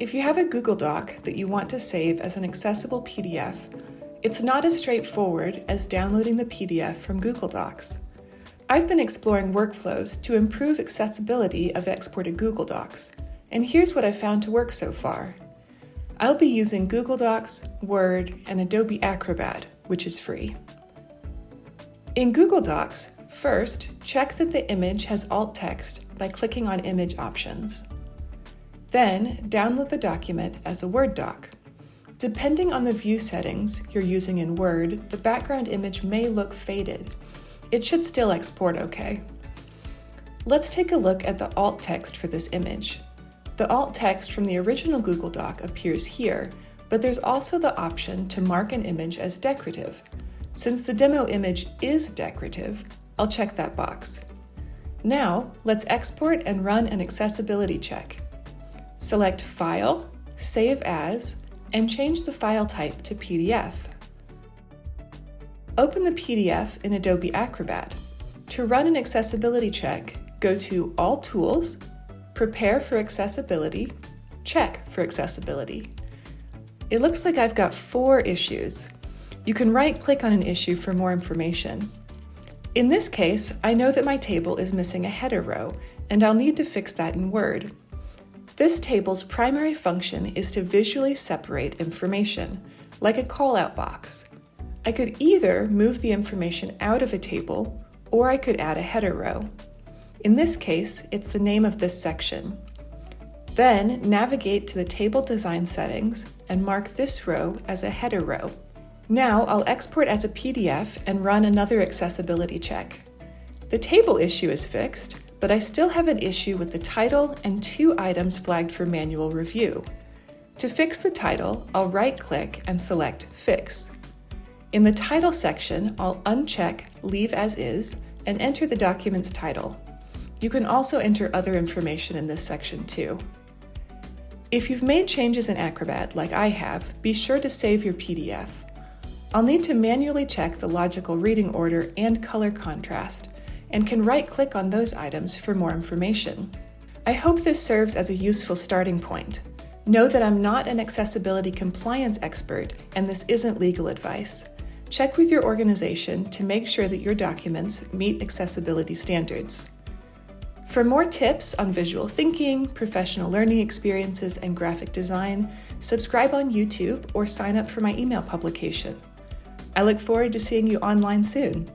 If you have a Google Doc that you want to save as an accessible PDF, it's not as straightforward as downloading the PDF from Google Docs. I've been exploring workflows to improve accessibility of exported Google Docs, and here's what I've found to work so far. I'll be using Google Docs, Word, and Adobe Acrobat, which is free. In Google Docs, first, check that the image has alt text by clicking on Image Options. Then, download the document as a Word doc. Depending on the view settings you're using in Word, the background image may look faded. It should still export okay. Let's take a look at the alt text for this image. The alt text from the original Google Doc appears here, but there's also the option to mark an image as decorative. Since the demo image is decorative, I'll check that box. Now, let's export and run an accessibility check. Select File, Save As, and change the file type to PDF. Open the PDF in Adobe Acrobat. To run an accessibility check, go to All Tools, Prepare for Accessibility, Check for Accessibility. It looks like I've got 4 issues. You can right-click on an issue for more information. In this case, I know that my table is missing a header row, and I'll need to fix that in Word. This table's primary function is to visually separate information, like a call-out box. I could either move the information out of a table, or I could add a header row. In this case, it's the name of this section. Then navigate to the table design settings and mark this row as a header row. Now I'll export as a PDF and run another accessibility check. The table issue is fixed, but I still have an issue with the title and 2 items flagged for manual review. To fix the title, I'll right-click and select Fix. In the title section, I'll uncheck Leave as Is and enter the document's title. You can also enter other information in this section too. If you've made changes in Acrobat, like I have, be sure to save your PDF. I'll need to manually check the logical reading order and color contrast, and can right-click on those items for more information. I hope this serves as a useful starting point. Know that I'm not an accessibility compliance expert, and this isn't legal advice. Check with your organization to make sure that your documents meet accessibility standards. For more tips on visual thinking, professional learning experiences, and graphic design, subscribe on YouTube or sign up for my email publication. I look forward to seeing you online soon.